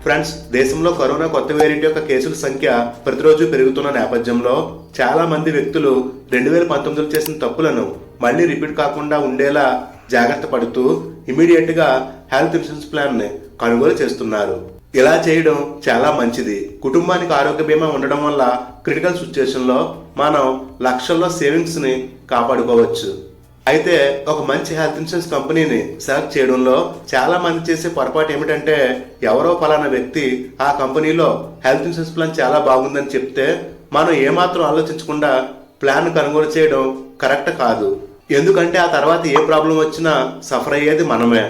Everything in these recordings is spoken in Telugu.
ఫ్రెండ్స్, దేశంలో కరోనా కొత్త వేరియంట్ యొక్క కేసుల సంఖ్య ప్రతిరోజు పెరుగుతున్న నేపథ్యంలో చాలా మంది వ్యక్తులు 2019లో చేసిన తప్పులను మళ్ళీ రిపీట్ కాకుండా ఉండేలా జాగ్రత్త పడుతూ ఇమీడియట్ గా హెల్త్ ఇన్సూరెన్స్ ప్లాన్ ని కొనుగోలు చేస్తున్నారు. ఇలా చేయడం చాలా మంచిది. కుటుంబానికి ఆరోగ్య బీమా ఉండడం వల్ల క్రిటికల్ సిచ్యుయేషన్ లో మనం లక్షల్లో సేవింగ్స్ ని కాపాడుకోవచ్చు. అయితే ఒక మంచి హెల్త్ ఇన్సూరెన్స్ కంపెనీని సెలెక్ట్ చేయడంలో చాలా మంది చేసే పొరపాటు ఏమిటంటే, ఎవరో ఫలానా వ్యక్తి ఆ కంపెనీలో హెల్త్ ఇన్సూరెన్స్ ప్లాన్ చాలా బాగుందని చెప్తే మనం ఏమాత్రం ఆలోచించకుండా ప్లాన్ కొనుగోలు చేయడం కరెక్ట్ కాదు. ఎందుకంటే ఆ తర్వాత ఏ ప్రాబ్లం వచ్చినా సఫర్ అయ్యేది మనమే.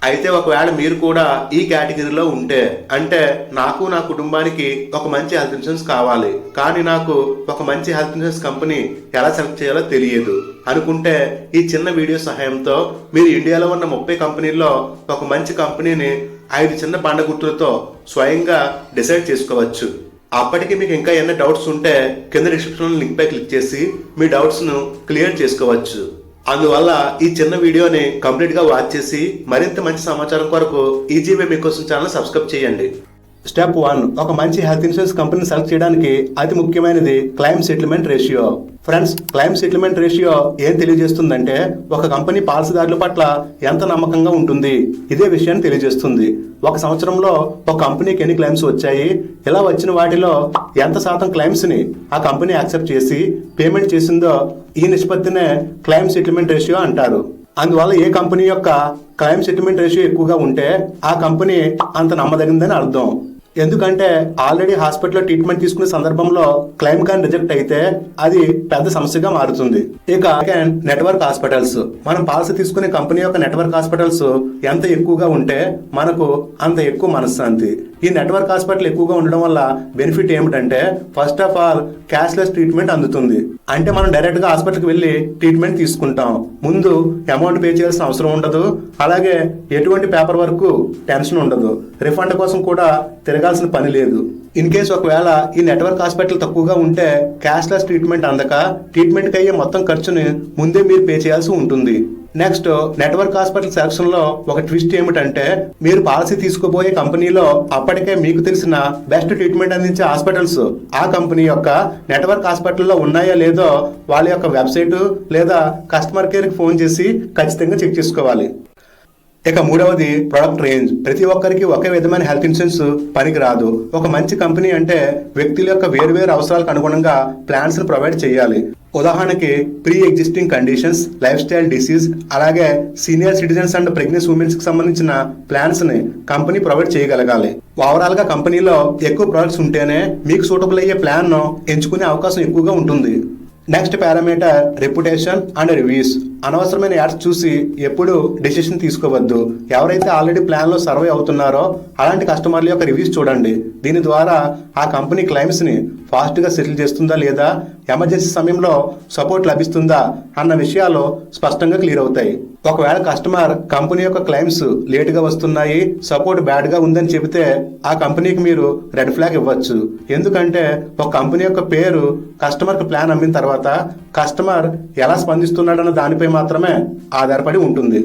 అయితే ఒకవేళ మీరు కూడా ఈ కేటగిరీలో ఉంటే, అంటే నాకు నా కుటుంబానికి ఒక మంచి హెల్త్ ఇన్సూరెన్స్ కావాలి, కానీ నాకు ఒక మంచి హెల్త్ ఇన్సూరెన్స్ కంపెనీ ఎలా సెలెక్ట్ చేయాలో తెలియదు అనుకుంటే, ఈ చిన్న వీడియో సహాయంతో మీరు ఇండియాలో ఉన్న 30 కంపెనీల్లో ఒక మంచి కంపెనీని 5 చిన్న బండ గుర్తులతో స్వయంగా డిసైడ్ చేసుకోవచ్చు. అప్పటికి మీకు ఇంకా ఏమైనా డౌట్స్ ఉంటే కింద డిస్క్రిప్షన్ లింక్ పై క్లిక్ చేసి మీ డౌట్స్ ను క్లియర్ చేసుకోవచ్చు. అందువల్ల ఈ చిన్న వీడియోని కంప్లీట్ గా వాచ్ చేసి మరింత మంచి సమాచారం కొరకు ఈజీవే మీకోసం ఛానల్ సబ్స్క్రైబ్ చేయండి. స్టెప్ 1, ఒక మంచి హెల్త్ ఇన్సూరెన్స్ కంపెనీ సెలెక్ట్ చేయడానికి అతి ముఖ్యమైనది claim settlement ratio. Friends, claim settlement ratio ఏం తెలియజేస్తుందంటే, ఒక కంపెనీ పాలసీదారుల పట్ల ఎంత నమ్మకంగా ఉంటుంది ఇదే విషయాన్ని తెలియజేస్తుంది. ఒక సంవత్సరంలో ఒక కంపెనీకి ఎన్ని క్లెయిమ్స్ వచ్చాయి, ఇలా వచ్చిన వాటిలో ఎంత శాతం క్లెయిమ్స్ ని ఆ కంపెనీ యాక్సెప్ట్ చేసి పేమెంట్ చేసిందో ఈ నిష్పత్తినే క్లెయిమ్ సెటిల్మెంట్ రేషియో అంటారు. అందువల్ల ఏ కంపెనీ యొక్క క్లెయిమ్ సెటిల్మెంట్ రేషియో ఎక్కువగా ఉంటే ఆ కంపెనీ అంత నమ్మదగిందని అర్థం. ఎందుకంటే ఆల్రెడీ హాస్పిటల్లో ట్రీట్మెంట్ తీసుకునే సందర్భంలో క్లెయిమ్ కానీ రిజెక్ట్ అయితే అది పెద్ద సమస్యగా మారుతుంది. ఇక నెట్వర్క్ హాస్పిటల్స్, మనం పాలసీ తీసుకునే కంపెనీ యొక్క నెట్వర్క్ హాస్పిటల్స్ ఎంత ఎక్కువగా ఉంటే మనకు అంత ఎక్కువ మనశ్శాంతి. ఈ నెట్వర్క్ హాస్పిటల్ ఎక్కువగా ఉండడం వల్ల బెనిఫిట్ ఏమిటంటే, first of all cashless treatment అందుతుంది. అంటే మనం డైరెక్ట్ గా హాస్పిటల్కి వెళ్ళి ట్రీట్మెంట్ తీసుకుంటాం. ముందు అమౌంట్ పే చేయాల్సిన అవసరం ఉండదు. అలాగే ఎటువంటి పేపర్ వర్క్ టెన్షన్ ఉండదు. రిఫండ్ కోసం కూడా తిరగాల్సిన పని లేదు. ఇన్ కేస్ ఒకవేళ ఈ నెట్వర్క్ హాస్పిటల్ తక్కువగా ఉంటే క్యాష్లెస్ ట్రీట్మెంట్ అందక ట్రీట్మెంట్కి అయ్యే మొత్తం ఖర్చుని ముందే మీరు పే చేయాల్సి ఉంటుంది. నెక్స్ట్, నెట్వర్క్ హాస్పిటల్ సెలక్షన్ లో ఒక ట్విస్ట్ ఏమిటంటే, మీరు పాలసీ తీసుకోబోయే కంపెనీలో అప్పటికే మీకు తెలిసిన బెస్ట్ ట్రీట్మెంట్ అందించే హాస్పిటల్స్ ఆ కంపెనీ యొక్క నెట్వర్క్ హాస్పిటల్లో ఉన్నాయో లేదో వాళ్ళ యొక్క వెబ్సైట్ లేదా కస్టమర్ కేర్ కి ఫోన్ చేసి ఖచ్చితంగా చెక్ చేసుకోవాలి. ఇక మూడవది ప్రొడక్ట్ రేంజ్. ప్రతి ఒక్కరికి ఒకే విధమైన హెల్త్ ఇన్సూరెన్స్ పనికి రాదు. ఒక మంచి కంపెనీ అంటే వ్యక్తుల యొక్క వేరువేరు అవసరాలకు అనుగుణంగా ప్లాన్స్ ని ప్రొవైడ్ చేయాలి. ఉదాహరణకి pre existing conditions, lifestyle disease, అలాగే senior citizens and pregnancy womens కి సంబంధించిన ప్లాన్స్ ని కంపెనీ ప్రొవైడ్ చేయగలగాలి. ఓవరాల్ గా కంపెనీలో ఎక్కువ ప్రొడక్ట్స్ ఉంటేనే మీకు సూటబుల్ అయ్యే ప్లాన్ ను ఎంచుకునే అవకాశం ఎక్కువగా ఉంటుంది. Next parameter reputation and reviews. అనవసరమైన యాడ్స్ చూసి ఎప్పుడు డెసిషన్ తీసుకోవద్దు. ఎవరైతే ఆల్రెడీ ప్లాన్ లో సర్వే అవుతున్నారో అలాంటి కస్టమర్ల యొక్క రివ్యూస్ చూడండి. దీని ద్వారా ఆ కంపెనీ క్లెయిమ్స్ ని ఫాస్ట్ గా సెటిల్ చేస్తుందా లేదా, ఎమర్జెన్సీ సమయంలో సపోర్ట్ లభిస్తుందా అన్న విషయాలు స్పష్టంగా క్లియర్ అవుతాయి. ఒకవేళ కస్టమర్ కంపెనీ యొక్క క్లెయిమ్స్ లేట్ గా వస్తున్నాయి, సపోర్ట్ బ్యాడ్ గా ఉందని చెబితే ఆ కంపెనీకి మీరు రెడ్ ఫ్లాగ్ ఇవ్వచ్చు. ఎందుకంటే ఒక కంపెనీ యొక్క పేరు కస్టమర్ కి ప్లాన్ అమ్మిన తర్వాత కస్టమర్ ఎలా స్పందిస్తున్నాడన్న దానిపై మాత్రమే ఆధారపడి ఉంటుంది.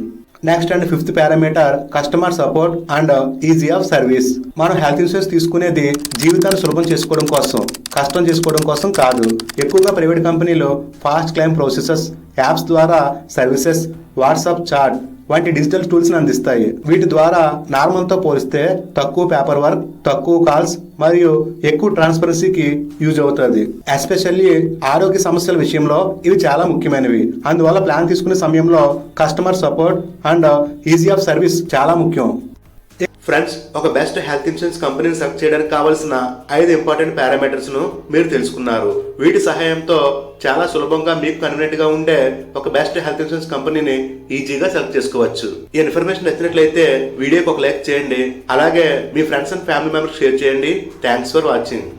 Next and fifth parameter customer support and easy of service. మనం హెల్త్ ఇన్సూరెన్స్ తీసుకునేది జీవితాన్ని సులభం చేసుకోవడం కోసం, కష్టం చేసుకోవడం కోసం కాదు. ఎక్కువగా ప్రైవేట్ కంపెనీలు ఫాస్ట్ క్లెయిమ్ ప్రాసెసెస్, యాప్స్ ద్వారా సర్వీసెస్, వాట్సాప్ చాట్ వంటి డిజిటల్ టూల్స్ ని అందిస్తాయి. వీటి ద్వారా నార్మల్ తో పోలిస్తే తక్కువ పేపర్ వర్క్, తక్కువ కాల్స్ మరియు ఎక్కువ ట్రాన్స్పరెన్సీకి యూజ్ అవుతుంది. ఎస్పెషల్లీ ఆరోగ్య సమస్యల విషయంలో ఇవి చాలా ముఖ్యమైనవి. అందువల్ల ప్లాన్ తీసుకునే సమయంలో customer support and easy of service చాలా ముఖ్యం. ఫ్రెండ్స్, ఒక బెస్ట్ హెల్త్ ఇన్సూరెన్స్ కంపెనీని సెలెక్ట్ చేయడానికి కావాల్సిన 5 ఇంపార్టెంట్ పారామీటర్స్ ను మీరు తెలుసుకున్నారు. వీటి సహాయంతో చాలా సులభంగా మీకు కన్వీనియంట్ గా ఉండే ఒక బెస్ట్ హెల్త్ ఇన్సూరెన్స్ కంపెనీని ఈజీగా సెలెక్ట్ చేసుకోవచ్చు. ఈ ఇన్ఫర్మేషన్ నచ్చినట్లయితే వీడియోకి ఒక లైక్ చేయండి. అలాగే మీ friends and family members share చేయండి. Thanks for watching.